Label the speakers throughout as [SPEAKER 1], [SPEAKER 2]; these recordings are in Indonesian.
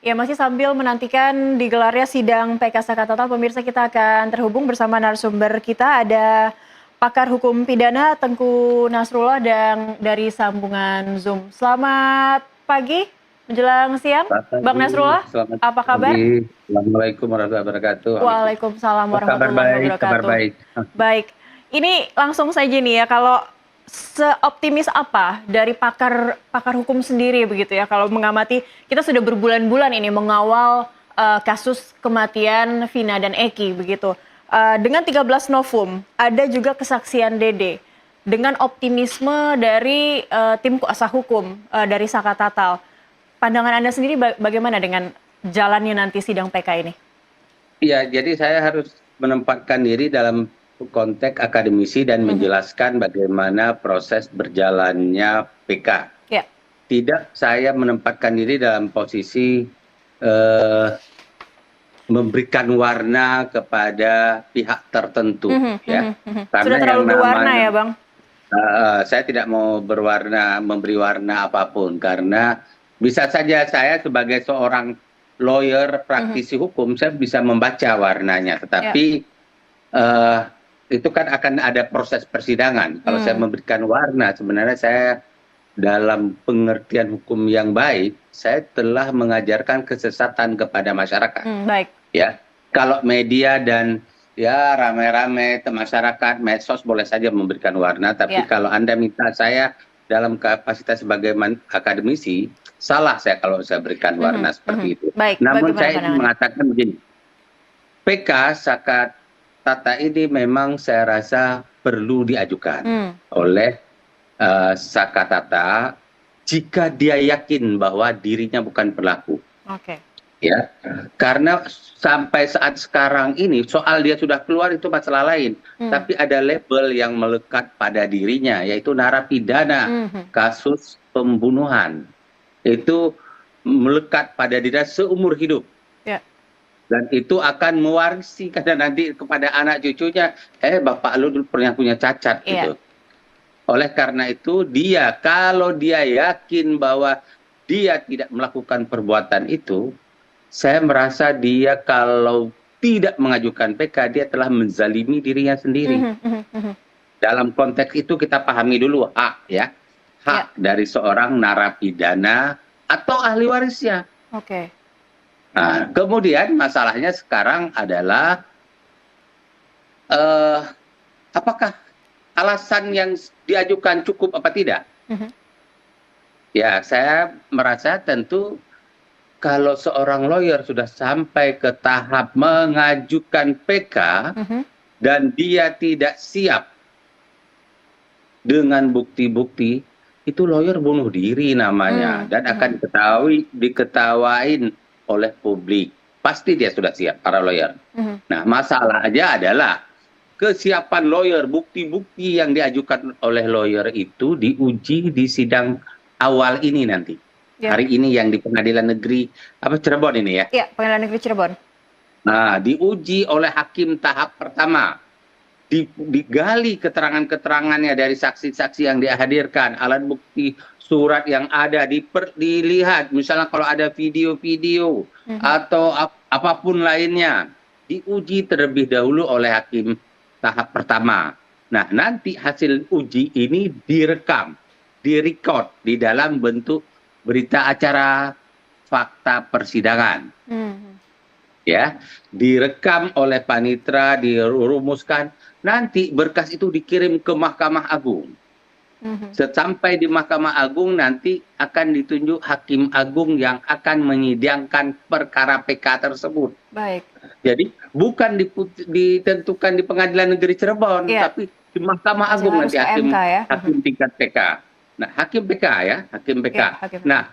[SPEAKER 1] Ya, masih sambil menantikan digelarnya sidang PK Sakatatal, pemirsa kita akan terhubung bersama narasumber kita. Ada pakar hukum pidana Tengku Nasrullah dan dari sambungan Zoom. Selamat pagi, menjelang siang,
[SPEAKER 2] Selamat
[SPEAKER 1] Bang
[SPEAKER 2] pagi,
[SPEAKER 1] Nasrullah.
[SPEAKER 2] selamat
[SPEAKER 1] Apa kabar?
[SPEAKER 2] pagi. Assalamualaikum warahmatullahi wabarakatuh.
[SPEAKER 1] Waalaikumsalam
[SPEAKER 2] Kabar
[SPEAKER 1] warahmatullahi
[SPEAKER 2] baik, kabar
[SPEAKER 1] wabarakatuh.
[SPEAKER 2] baik.
[SPEAKER 1] Baik, ini langsung saja nih ya, kalau seoptimis apa dari pakar pakar hukum sendiri begitu ya, kalau mengamati, kita sudah berbulan-bulan ini mengawal kasus kematian Vina dan Eki begitu. Dengan 13 Novum, ada juga kesaksian Dede. Dengan optimisme dari tim kuasa hukum dari Sakatatal. Pandangan Anda sendiri bagaimana dengan jalannya nanti sidang PK ini?
[SPEAKER 2] Iya, jadi saya harus menempatkan diri dalam konteks akademisi dan menjelaskan bagaimana proses berjalannya PK.
[SPEAKER 1] Ya.
[SPEAKER 2] Tidak saya menempatkan diri dalam posisi memberikan warna kepada pihak tertentu, ya. Karena
[SPEAKER 1] Sudah terlalu
[SPEAKER 2] yang
[SPEAKER 1] berwarna
[SPEAKER 2] namanya
[SPEAKER 1] ya, Bang?
[SPEAKER 2] saya tidak mau memberi warna apapun, karena bisa saja saya sebagai seorang lawyer praktisi hukum, saya bisa membaca warnanya, tetapi itu kan akan ada proses persidangan. Kalau saya memberikan warna, sebenarnya saya dalam pengertian hukum yang baik, saya telah mengajarkan kesesatan kepada masyarakat.
[SPEAKER 1] Baik.
[SPEAKER 2] Ya, kalau media dan ya rame-rame masyarakat medsos boleh saja memberikan warna, tapi kalau Anda minta saya dalam kapasitas sebagai akademisi, salah saya kalau saya berikan warna seperti itu.
[SPEAKER 1] Baik,
[SPEAKER 2] Namun
[SPEAKER 1] bagaimana
[SPEAKER 2] saya
[SPEAKER 1] pandangannya?
[SPEAKER 2] mengatakan begini, PK Sakatata ini memang saya rasa perlu diajukan oleh Sakatata jika dia yakin bahwa dirinya bukan pelaku.
[SPEAKER 1] Oke.
[SPEAKER 2] Ya, karena sampai saat sekarang ini soal dia sudah keluar itu masalah lain, tapi ada label yang melekat pada dirinya, yaitu narapidana kasus pembunuhan. Itu melekat pada dirinya seumur hidup.
[SPEAKER 1] Ya.
[SPEAKER 2] Dan itu akan mewarisi karena nanti kepada anak cucunya, bapak lu dulu pernah punya cacat gitu. Oleh karena itu dia, kalau dia yakin bahwa dia tidak melakukan perbuatan itu, saya merasa dia kalau tidak mengajukan PK, dia telah menzalimi dirinya sendiri. Dalam konteks itu kita pahami dulu hak, ya. Hak dari seorang narapidana atau ahli warisnya.
[SPEAKER 1] Oke.
[SPEAKER 2] Nah, kemudian masalahnya sekarang adalah apakah alasan yang diajukan cukup apa tidak? Ya, saya merasa tentu kalau seorang lawyer sudah sampai ke tahap mengajukan PK dan dia tidak siap dengan bukti-bukti, itu lawyer bunuh diri namanya, dan akan diketawain oleh publik. Pasti dia sudah siap, para lawyer. Nah, masalahnya adalah kesiapan lawyer, bukti-bukti yang diajukan oleh lawyer itu diuji di sidang awal ini nanti. Hari ini yang di Pengadilan Negeri Cirebon ini ya.
[SPEAKER 1] Iya, Pengadilan Negeri Cirebon.
[SPEAKER 2] Nah, diuji oleh hakim tahap pertama. Digali keterangan-keterangannya dari saksi-saksi yang dihadirkan, alat bukti surat yang ada, dilihat, misalnya kalau ada video-video atau apapun lainnya, diuji terlebih dahulu oleh hakim tahap pertama. Nah, nanti hasil uji ini direkam, direcord di dalam bentuk berita acara fakta persidangan. Ya, direkam oleh panitera, dirumuskan, nanti berkas itu dikirim ke Mahkamah Agung. Sampai di Mahkamah Agung nanti akan ditunjuk hakim agung yang akan menyidangkan perkara PK tersebut.
[SPEAKER 1] Baik.
[SPEAKER 2] Jadi bukan ditentukan di Pengadilan Negeri Cirebon, tapi di Mahkamah Agung nanti hakim tingkat PK. Nah, hakim PK ya, hakim PK. Nah,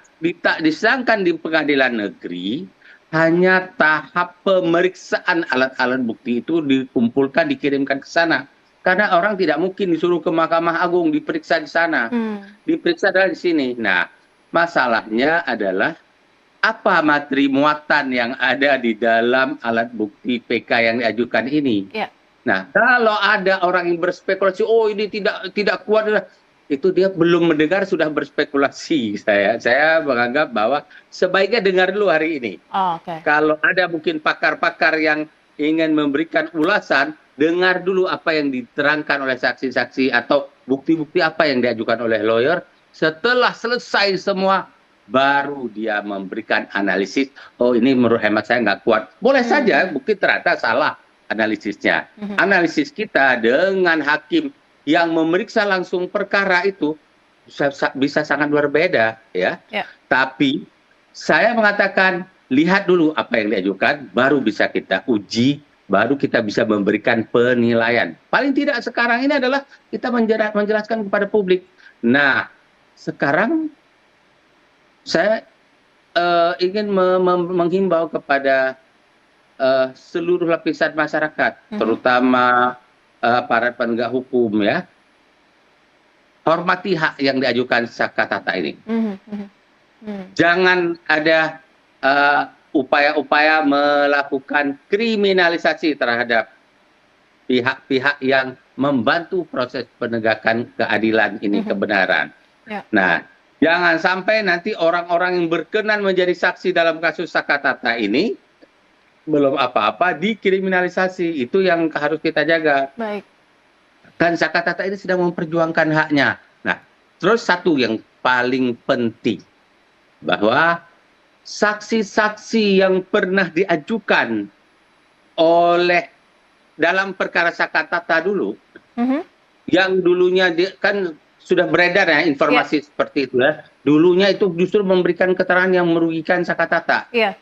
[SPEAKER 2] disangkan di Pengadilan Negeri hanya tahap pemeriksaan alat-alat bukti itu dikumpulkan, dikirimkan ke sana. Karena orang tidak mungkin disuruh ke Mahkamah Agung diperiksa di sana. Diperiksa adalah di sini. Nah, masalahnya adalah apa materi muatan yang ada di dalam alat bukti PK yang diajukan ini. Nah, kalau ada orang yang berspekulasi, oh ini tidak kuat, itu dia belum mendengar sudah berspekulasi. Saya menganggap bahwa sebaiknya dengar dulu hari ini.
[SPEAKER 1] Oh, oke.
[SPEAKER 2] Kalau ada mungkin pakar-pakar yang ingin memberikan ulasan, dengar dulu apa yang diterangkan oleh saksi-saksi atau bukti-bukti apa yang diajukan oleh lawyer. Setelah selesai semua, baru dia memberikan analisis. Oh, ini menurut hemat saya nggak kuat. Boleh saja, bukti ternyata salah analisisnya. Analisis kita dengan hakim yang memeriksa langsung perkara itu bisa sangat berbeda, ya.
[SPEAKER 1] Ya.
[SPEAKER 2] Tapi saya mengatakan lihat dulu apa yang diajukan, baru bisa kita uji, baru kita bisa memberikan penilaian. Paling tidak sekarang ini adalah kita menjelaskan kepada publik. Nah, sekarang saya ingin menghimbau kepada seluruh lapisan masyarakat, terutama aparat penegak hukum, ya, hormati hak yang diajukan Sakatata ini. Jangan ada upaya-upaya melakukan kriminalisasi terhadap pihak-pihak yang membantu proses penegakan keadilan ini, kebenaran.
[SPEAKER 1] Ya.
[SPEAKER 2] Nah, jangan sampai nanti orang-orang yang berkenan menjadi saksi dalam kasus Sakatata ini belum apa-apa dikriminalisasi. Itu yang harus kita jaga.
[SPEAKER 1] Baik.
[SPEAKER 2] Kan Sakatata ini sedang memperjuangkan haknya. Nah, terus satu yang paling penting, bahwa saksi-saksi yang pernah diajukan oleh dalam perkara Sakatata dulu, yang dulunya kan sudah beredar ya informasi seperti itu, ya. Dulunya itu justru memberikan keterangan yang merugikan Sakatata.
[SPEAKER 1] Iya.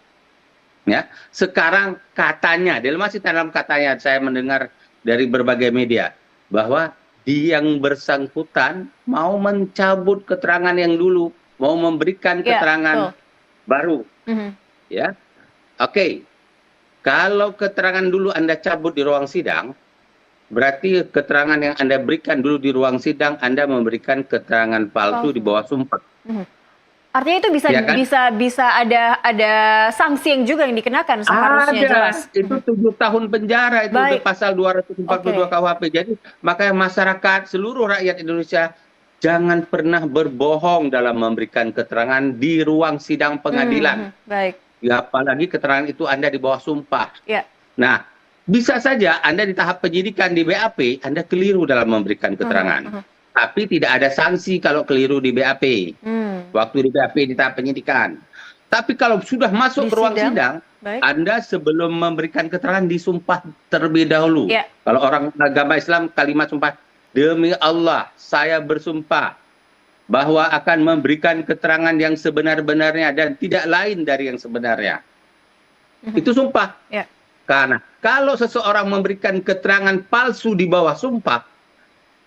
[SPEAKER 2] Ya, sekarang katanya, masih dalam katanya, saya mendengar dari berbagai media bahwa yang bersangkutan mau mencabut keterangan yang dulu, mau memberikan keterangan baru. Ya, oke. Kalau keterangan dulu Anda cabut di ruang sidang, berarti keterangan yang Anda berikan dulu di ruang sidang, Anda memberikan keterangan palsu di bawah sumpah.
[SPEAKER 1] Artinya itu bisa,
[SPEAKER 2] Ya kan?
[SPEAKER 1] bisa ada sanksi yang juga yang dikenakan seharusnya, jelas.
[SPEAKER 2] Itu 7 tahun penjara, itu di
[SPEAKER 1] Baik.
[SPEAKER 2] pasal 242 KUHP. Jadi makanya masyarakat, seluruh rakyat Indonesia jangan pernah berbohong dalam memberikan keterangan di ruang sidang pengadilan.
[SPEAKER 1] Baik.
[SPEAKER 2] Ya, apalagi keterangan itu Anda di bawah sumpah.
[SPEAKER 1] Ya.
[SPEAKER 2] Nah, bisa saja Anda di tahap penyidikan di BAP, Anda keliru dalam memberikan keterangan. Tapi tidak ada sanksi kalau keliru di BAP. Waktu di BAP di tahap penyidikan. Tapi kalau sudah masuk
[SPEAKER 1] Di
[SPEAKER 2] ke ruang
[SPEAKER 1] sidang,
[SPEAKER 2] sidang,
[SPEAKER 1] baik.
[SPEAKER 2] Anda sebelum memberikan keterangan disumpah terlebih dahulu.
[SPEAKER 1] Ya.
[SPEAKER 2] Kalau orang agama Islam, kalimat sumpah, demi Allah, saya bersumpah bahwa akan memberikan keterangan yang sebenar-benarnya dan tidak lain dari yang sebenarnya. Itu sumpah.
[SPEAKER 1] Ya.
[SPEAKER 2] Karena kalau seseorang memberikan keterangan palsu di bawah sumpah,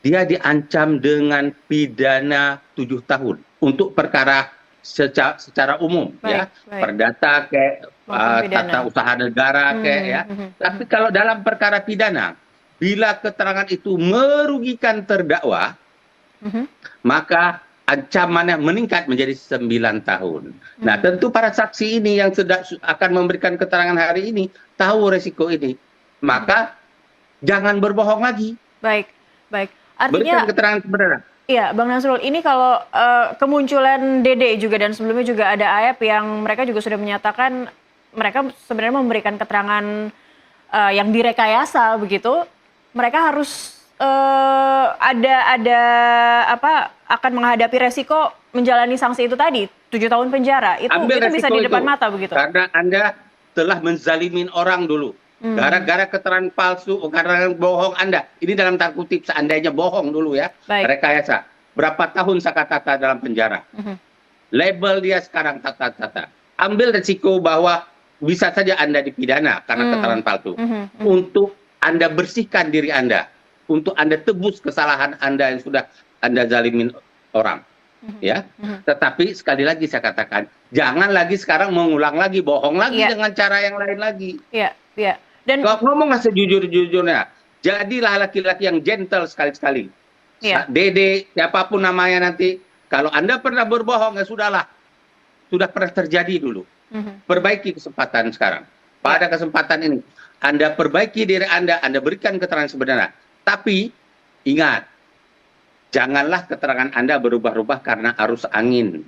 [SPEAKER 2] dia diancam dengan pidana 7 tahun untuk perkara secara umum, ya,
[SPEAKER 1] Baik.
[SPEAKER 2] perdata kayak
[SPEAKER 1] Maupun pidana.
[SPEAKER 2] tata usaha negara kayak, ya. Tapi kalau dalam perkara pidana, bila keterangan itu merugikan terdakwa, maka ancamannya meningkat menjadi 9 tahun. Nah, tentu para saksi ini yang akan memberikan keterangan hari ini tahu resiko ini. Maka jangan berbohong lagi.
[SPEAKER 1] Baik.
[SPEAKER 2] Berikan
[SPEAKER 1] Artinya,
[SPEAKER 2] keterangan kebenaran.
[SPEAKER 1] iya, Bang Nasrul, ini kalau kemunculan Dede juga dan sebelumnya juga ada Ayep yang mereka juga sudah menyatakan mereka sebenarnya memberikan keterangan yang direkayasa begitu, mereka harus ada akan menghadapi resiko menjalani sanksi itu tadi 7 tahun penjara. Itu bisa di depan mata begitu.
[SPEAKER 2] Karena Anda telah menzalimin orang dulu. Gara-gara keterangan palsu, keterangan bohong Anda. Ini dalam tanda kutip, seandainya bohong dulu, ya.
[SPEAKER 1] Baik.
[SPEAKER 2] Rekayasa. Berapa tahun Sakatata dalam penjara? Label dia sekarang Sakatata. Ambil resiko bahwa bisa saja Anda dipidana karena keterangan palsu. Untuk Anda bersihkan diri Anda. Untuk Anda tebus kesalahan Anda yang sudah Anda zalimin orang. Ya, tetapi sekali lagi saya katakan, jangan lagi sekarang mengulang lagi, bohong lagi dengan cara yang lain lagi.
[SPEAKER 1] Iya. Dan
[SPEAKER 2] kalau ngomonglah sejujur-jujurnya, jadilah laki-laki yang gentle sekali-sekali. Dede, siapapun namanya nanti, kalau Anda pernah berbohong, ya sudahlah. Sudah pernah terjadi dulu. Perbaiki kesempatan sekarang. Pada kesempatan ini, Anda perbaiki diri Anda berikan keterangan sebenarnya. Tapi, ingat, Janganlah keterangan Anda berubah-ubah karena arus angin.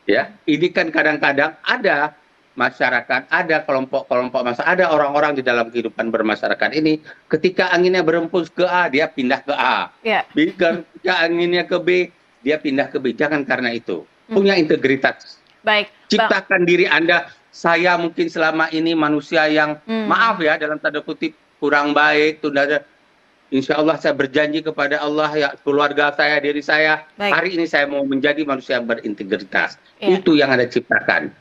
[SPEAKER 2] Ya, ini kan kadang-kadang ada masyarakat, ada kelompok-kelompok masa, ada orang-orang di dalam kehidupan bermasyarakat ini, ketika anginnya berembus ke A, dia pindah ke A.
[SPEAKER 1] Ya.
[SPEAKER 2] Ketika anginnya ke B, dia pindah ke B. Jangan karena itu. Punya integritas.
[SPEAKER 1] Baik.
[SPEAKER 2] Ciptakan diri Anda. Saya mungkin selama ini manusia yang, maaf ya, dalam tanda kutip, kurang baik, tunda. Insya Allah saya berjanji kepada Allah, ya keluarga saya, diri saya,
[SPEAKER 1] Baik.
[SPEAKER 2] hari ini saya mau menjadi manusia yang berintegritas.
[SPEAKER 1] Iya.
[SPEAKER 2] Itu yang Anda ciptakan.